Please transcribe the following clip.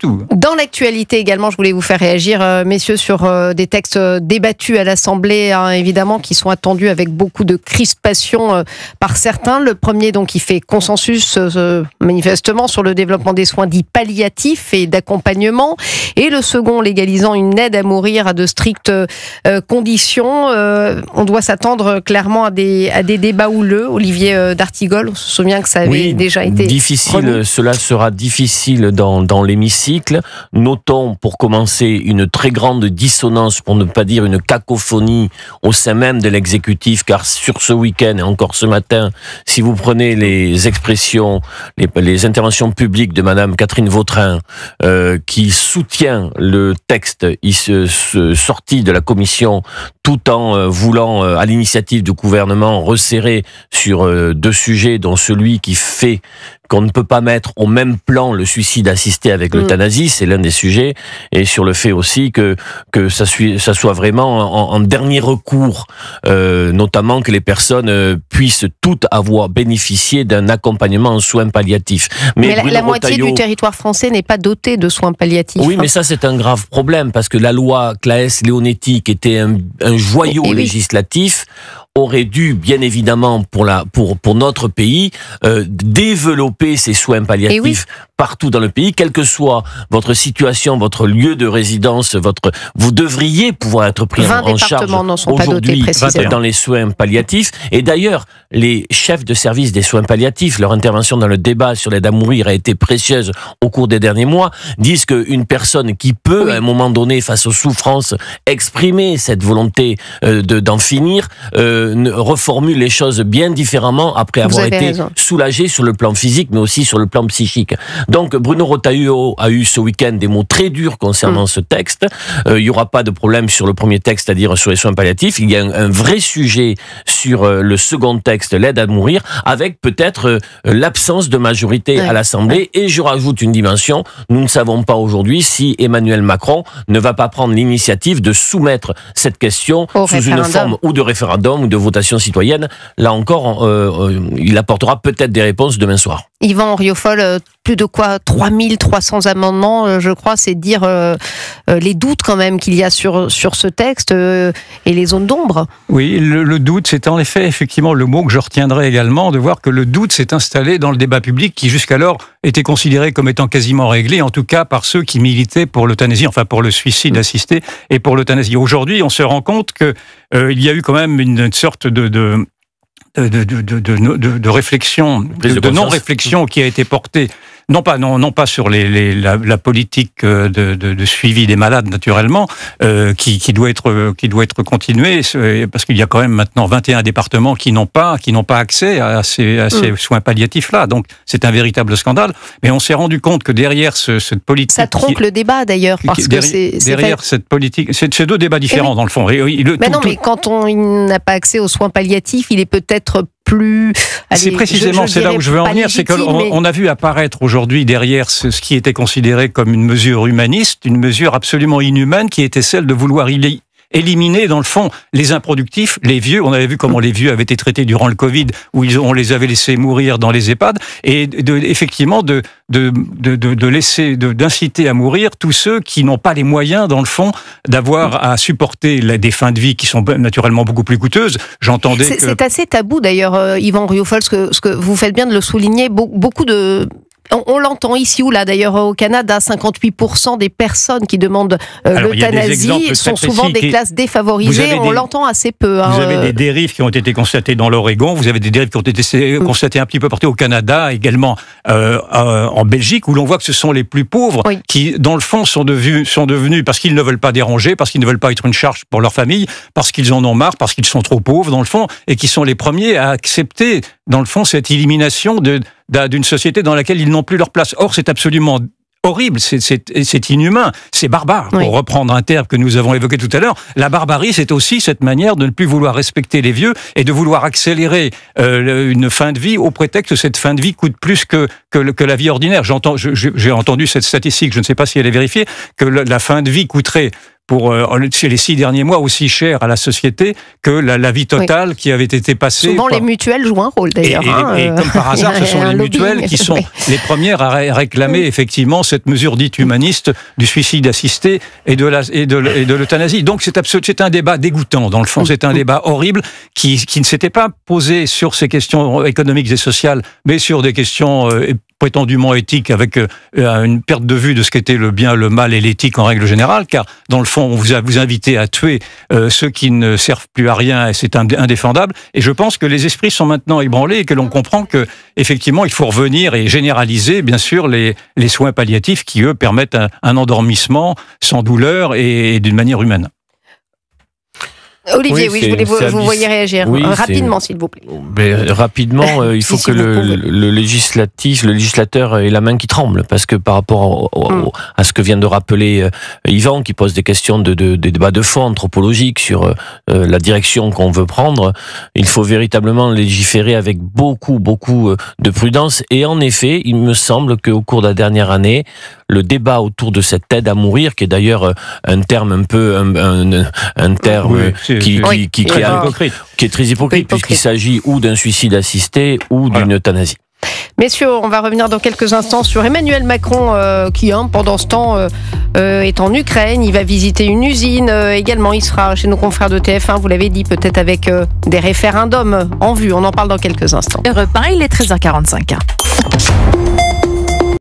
tout. Dans l'actualité également, je voulais vous faire réagir, messieurs, sur des textes débattus à l'Assemblée, évidemment, qui sont attendus avec beaucoup de crispation par certains. Le premier, donc, qui fait consensus, manifestement, sur le développement des soins dits palliatifs et d'accompagnement. Et le second, légalisant une aide à mourir à de strictes conditions. On doit s'attendre clairement à des débats houleux. Olivier d'Artigol, on se souvient que ça avait déjà été difficile. Cela sera difficile dans l'hémicycle. Notons, pour commencer, une très grande dissonance, pour ne pas dire une cacophonie, au sein même de l'exécutif, car sur ce week-end et encore ce matin, si vous prenez les expressions, les interventions publiques de Madame Catherine Vautrin, qui soutient le texte sorti de la commission, tout en voulant, à l'initiative du gouvernement, resserrer sur deux sujets, dont celui qui fait qu'on ne peut pas mettre au même plan le suicide assisté avec l'euthanasie, c'est l'un des sujets, et sur le fait aussi que ça soit vraiment en dernier recours, notamment que les personnes puissent toutes avoir bénéficié d'un accompagnement en soins palliatifs. Mais la moitié du territoire français n'est pas doté de soins palliatifs. Oui, mais ça c'est un grave problème, parce que la loi Claes-Leonetti, qui était un joyau législatif, aurait dû, bien évidemment, pour notre pays, développer ces soins palliatifs partout dans le pays, quelle que soit votre situation, votre lieu de résidence, vous devriez pouvoir être pris en charge aujourd'hui dans les soins palliatifs. Et d'ailleurs, les chefs de service des soins palliatifs, leur intervention dans le débat sur l'aide à mourir a été précieuse au cours des derniers mois, disent qu'une personne qui peut, à un moment donné, face aux souffrances, exprimer cette volonté d'en finir, reformule les choses bien différemment après avoir été soulagé sur le plan physique, mais aussi sur le plan psychique. Donc Bruno Retailleau a eu ce week-end des mots très durs concernant ce texte. Il n'y aura pas de problème sur le premier texte, c'est-à-dire sur les soins palliatifs. Il y a un vrai sujet sur le second texte, l'aide à mourir, avec peut-être l'absence de majorité à l'Assemblée. Et je rajoute une dimension, nous ne savons pas aujourd'hui si Emmanuel Macron ne va pas prendre l'initiative de soumettre cette question sous une forme ou de référendum ou de votation citoyenne. Là encore, il apportera peut-être des réponses demain soir. Yvan Rioufol, plus de 3300 amendements, je crois, c'est dire les doutes quand même qu'il y a sur ce texte et les zones d'ombre. Oui, le doute, c'est en effet effectivement le mot que je retiendrai également, de voir que le doute s'est installé dans le débat public qui jusqu'alors était considéré comme étant quasiment réglé, en tout cas par ceux qui militaient pour l'euthanasie, enfin pour le suicide assisté et pour l'euthanasie. Aujourd'hui, on se rend compte que il y a eu quand même une sorte de réflexion, de non-réflexion qui a été portée, non pas sur la politique de suivi des malades naturellement, qui doit être continuée, parce qu'il y a quand même maintenant 21 départements qui n'ont pas accès à ces soins palliatifs là. Donc c'est un véritable scandale. Mais on s'est rendu compte que derrière cette politique, ça tronque le débat d'ailleurs, parce que c'est derrière cette politique, c'est deux débats différents dans le fond. Mais quand on n'a pas accès aux soins palliatifs, il est peut-être plus... c'est précisément, c'est là où je veux en venir, c'est qu'on a vu apparaître aujourd'hui derrière ce qui était considéré comme une mesure humaniste, une mesure absolument inhumaine qui était celle de vouloir éliminer, dans le fond, les improductifs, les vieux. On avait vu comment les vieux avaient été traités durant le Covid, où on les avait laissés mourir dans les EHPAD, et effectivement d'inciter à mourir tous ceux qui n'ont pas les moyens, dans le fond, d'avoir à supporter des fins de vie qui sont naturellement beaucoup plus coûteuses. C'est assez tabou d'ailleurs, Yvan Rioufol, ce que vous faites bien de le souligner. Beaucoup de... On l'entend ici ou là, d'ailleurs au Canada, 58% des personnes qui demandent l'euthanasie sont souvent des classes défavorisées. On l'entend assez peu. Vous avez des dérives qui ont été constatées dans l'Oregon, vous avez des dérives qui ont été constatées un petit peu partout au Canada, également en Belgique, où l'on voit que ce sont les plus pauvres qui, dans le fond, sont devenus, parce qu'ils ne veulent pas déranger, parce qu'ils ne veulent pas être une charge pour leur famille, parce qu'ils en ont marre, parce qu'ils sont trop pauvres, dans le fond, et qui sont les premiers à accepter, dans le fond, cette élimination d'une société dans laquelle ils n'ont plus leur place. Or, c'est absolument horrible, c'est inhumain, c'est barbare, pour reprendre un terme que nous avons évoqué tout à l'heure. La barbarie, c'est aussi cette manière de ne plus vouloir respecter les vieux et de vouloir accélérer une fin de vie au prétexte que cette fin de vie coûte plus que la vie ordinaire. J'ai entendu cette statistique, je ne sais pas si elle est vérifiée, que la fin de vie coûterait chez les 6 derniers mois aussi cher à la société que la vie totale qui avait été passée. Souvent les mutuelles jouent un rôle d'ailleurs. Et comme par hasard, ce sont les mutuelles qui sont les premières à réclamer effectivement cette mesure dite humaniste du suicide assisté et de l'euthanasie. Donc c'est un débat dégoûtant dans le fond, c'est un débat horrible qui ne s'était pas posé sur ces questions économiques et sociales, mais sur des questions prétendument éthiques, avec une perte de vue de ce qu'était le bien, le mal et l'éthique en règle générale, car dans le fond, on vous invite à tuer ceux qui ne servent plus à rien, et c'est indéfendable. Et je pense que les esprits sont maintenant ébranlés et que l'on comprend que effectivement, il faut revenir et généraliser, bien sûr, les soins palliatifs qui, eux, permettent un endormissement sans douleur et d'une manière humaine. Olivier, oui, je voulais vous voyez réagir rapidement, s'il vous plaît. Mais rapidement, il faut que le législateur ait la main qui tremble, parce que par rapport à ce que vient de rappeler Yvan, qui pose des questions de débat de fond anthropologique sur la direction qu'on veut prendre, il faut véritablement légiférer avec beaucoup de prudence. Et en effet, il me semble qu'au cours de la dernière année, le débat autour de cette aide à mourir, qui est d'ailleurs un terme un peu un terme qui est très hypocrite, puisqu'il s'agit ou d'un suicide assisté ou d'une euthanasie. Messieurs, on va revenir dans quelques instants sur Emmanuel Macron qui, pendant ce temps, est en Ukraine. Il va visiter une usine également. Il sera chez nos confrères de TF1, vous l'avez dit, peut-être avec des référendums en vue. On en parle dans quelques instants. Europe 1, il est 13h45.